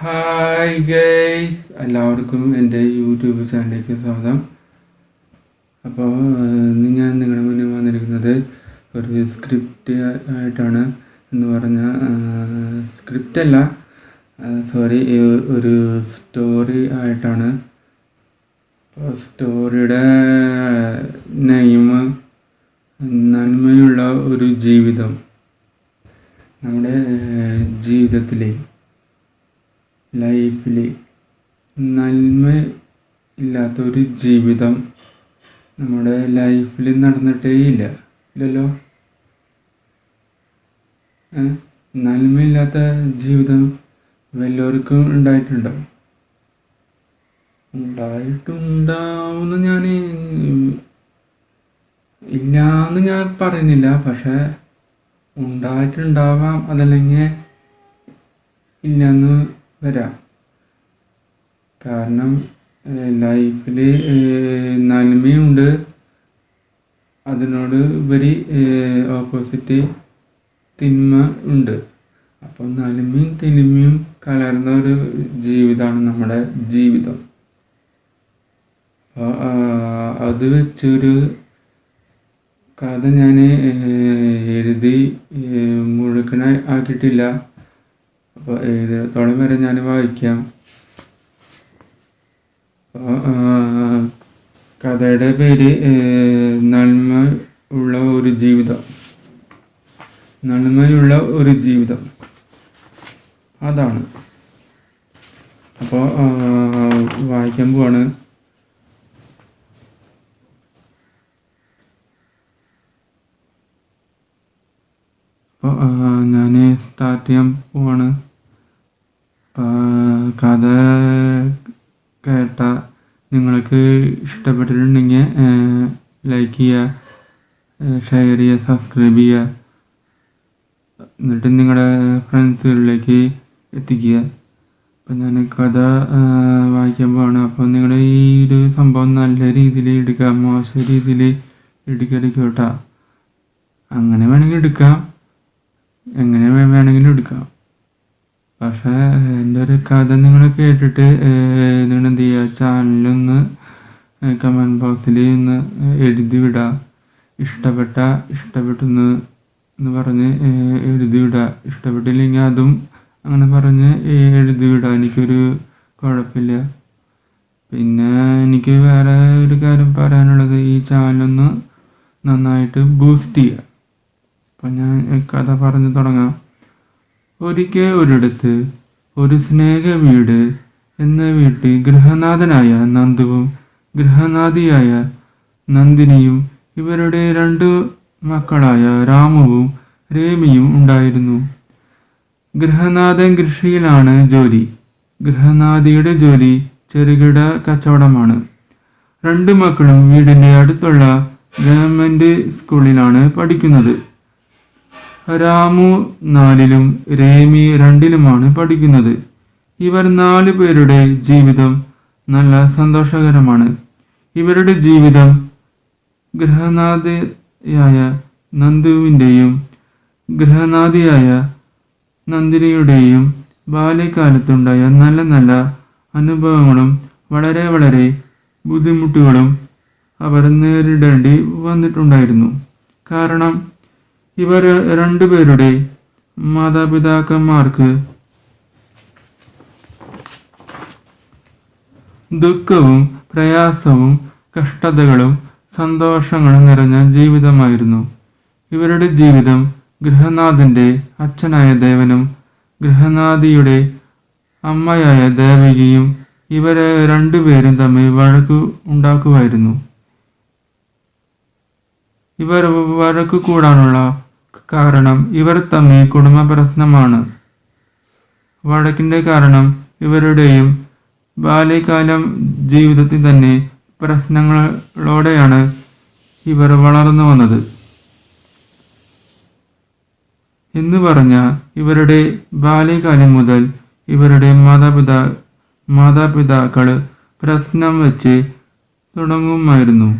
Hi guys, എല്ലാവർക്കും എൻ്റെ YouTube ചാനലിലേക്ക് സ്വാഗതം. അപ്പോൾ ഇന്ന് ഞാൻ നിങ്ങളുടെ മുന്നിൽ വന്നിരിക്കുന്നത് ഒരു സ്ക്രിപ്റ്റ് ആയിട്ടാണ്. എന്ന് പറഞ്ഞാൽ സ്ക്രിപ്റ്റല്ല, ഒരു സ്റ്റോറി ആയിട്ടാണ്. അപ്പോൾ സ്റ്റോറിയുടെ നെയിം നന്മയുള്ള ഒരു ജീവിതം. നമ്മുടെ ജീവിതത്തിലെ ലൈഫിൽ നന്മ ഇല്ലാത്തൊരു ജീവിതം നമ്മുടെ ലൈഫിൽ നടന്നിട്ടേ ഇല്ലല്ലോ. നന്മയില്ലാത്ത ജീവിതം വല്ലവർക്കും ഉണ്ടായിട്ടുണ്ടാവുമെന്ന് ഞാൻ ഇല്ലാന്ന് ഞാൻ പറയുന്നില്ല, പക്ഷെ ഉണ്ടായിട്ടുണ്ടാവാം, അതല്ലെങ്കിൽ ഇല്ലെന്ന് വരാം. കാരണം ലൈഫിൽ നന്മയുണ്ട്, അതിനോട് ഉപരി ഓപ്പോസിറ്റ് തിന്മ ഉണ്ട്. അപ്പം നന്മയും തിന്മയും കലർന്ന ഒരു ജീവിതമാണ് നമ്മുടെ ജീവിതം. അപ്പോൾ അത് വെച്ചൊരു കഥ ഞാൻ എഴുതി മുഴുവൻ ആക്കിയിട്ടില്ല. അപ്പോൾ എഴുതിടത്തോളം വരെ ഞാൻ വായിക്കാം. കഥയുടെ പേര് നന്മയുള്ള ഒരു ജീവിതം. അതാണ്. അപ്പോൾ വായിക്കാൻ പോവാണ്. അപ്പോൾ ഞാൻ സ്റ്റാർട്ട് ചെയ്യാൻ പോവാണ്. കഥ കേട്ട നിങ്ങൾക്ക് ഇഷ്ടപ്പെട്ടിട്ടുണ്ടെങ്കിൽ ലൈക്ക് ചെയ്യുക, ഷെയർ ചെയ്യുക, സബ്സ്ക്രൈബ് ചെയ്യുക, എന്നിട്ട് നിങ്ങളുടെ ഫ്രണ്ട്സുകളിലേക്ക് എത്തിക്കുക. അപ്പം ഞാൻ കഥ വായിക്കാൻ പോവാണ്. അപ്പോൾ നിങ്ങൾ ഈ ഒരു സംഭവം നല്ല രീതിയിൽ എടുക്കുക, മോശം രീതിയിൽ എടുക്കരുത്. അങ്ങനെ വേണമെങ്കിൽ എടുക്കാം, എങ്ങനെ വേണമെങ്കിലും എടുക്കാം. പക്ഷേ എൻ്റെ ഒരു കഥ നിങ്ങൾ കേട്ടിട്ട് നിങ്ങൾ എന്ത് ചെയ്യുക, ചാനലൊന്ന് കമൻറ്റ് ബോക്സിൽ ഒന്ന് എഴുതി വിടുക. ഇഷ്ടപ്പെട്ടെന്ന് പറഞ്ഞ് എഴുതി വിടുക. ഇഷ്ടപ്പെട്ടില്ലെങ്കിൽ അതും അങ്ങനെ പറഞ്ഞ് എഴുതി വിടുക. എനിക്കൊരു കുഴപ്പമില്ല. പിന്നെ എനിക്ക് വേറെ ഒരു കാര്യം പറയാനുള്ളത്, ഈ ചാനലൊന്ന് നന്നായിട്ട് ബൂസ്റ്റ് ചെയ്യുക. അപ്പം ഞാൻ കഥ പറഞ്ഞു തുടങ്ങാം. ഒരിക്കൽ ഒരിടത്ത് ഒരു സ്നേഹവീട് എന്ന വീട്ടിൽ ഗൃഹനാഥനായ നന്ദുവും ഗൃഹനാഥിയായ നന്ദിനിയും ഇവരുടെ 2 മക്കളായ രാമുവും രേമിയും ഉണ്ടായിരുന്നു. ഗൃഹനാഥൻ കൃഷിയിലാണ് ജോലി. ഗൃഹനാഥിയുടെ ജോലി ചെറുകിട കച്ചവടമാണ്. 2 മക്കളും വീടിൻ്റെ അടുത്തുള്ള ഗവൺമെൻറ് സ്കൂളിലാണ് പഠിക്കുന്നത്. രാമു 4ലും രേമി 2ലുമാണ് പഠിക്കുന്നത്. ഇവർ 4 പേരുടെ ജീവിതം നല്ല സന്തോഷകരമാണ്. ഇവരുടെ ജീവിതം ഗൃഹനാഥയായ നന്ദുവിൻ്റെയും ഗൃഹനാഥിയായ നന്ദിനിയുടെയും ബാല്യകാലത്തുണ്ടായ നല്ല നല്ല അനുഭവങ്ങളും വളരെ ബുദ്ധിമുട്ടുകളും അവർ നേരിടേണ്ടി വന്നിട്ടുണ്ടായിരുന്നു. കാരണം ഇവർ 2 പേരുടെ മാതാപിതാക്കന്മാർക്ക് ദുഃഖവും പ്രയാസവും കഷ്ടതകളും സന്തോഷങ്ങളും നിറഞ്ഞ ജീവിതമായിരുന്നു. ഇവരുടെ ജീവിതം ഗൃഹനാഥൻ്റെ അച്ഛനായ ദേവനും ഗൃഹനാഥിയുടെ അമ്മയായ ദേവകിയും ഇവർ 2 പേരും തമ്മിൽ വഴക്ക് ഉണ്ടാക്കുമായിരുന്നു. ഇവർ വഴക്ക് കൂടാനുള്ള കാരണം ഇവർ തമ്മിൽ കുടുംബ പ്രശ്നമാണ്. വഴക്കിൻ്റെ കാരണം ഇവരുടെയും ബാല്യകാലം ജീവിതത്തിൽ തന്നെ പ്രശ്നങ്ങളോടെയാണ് ഇവർ വളർന്നു വന്നത് എന്ന് പറഞ്ഞാൽ ഇവരുടെ ബാല്യകാലം മുതൽ ഇവരുടെ മാതാപിതാക്കൾ പ്രശ്നം വെച്ച് തുടങ്ങുമായിരുന്നു.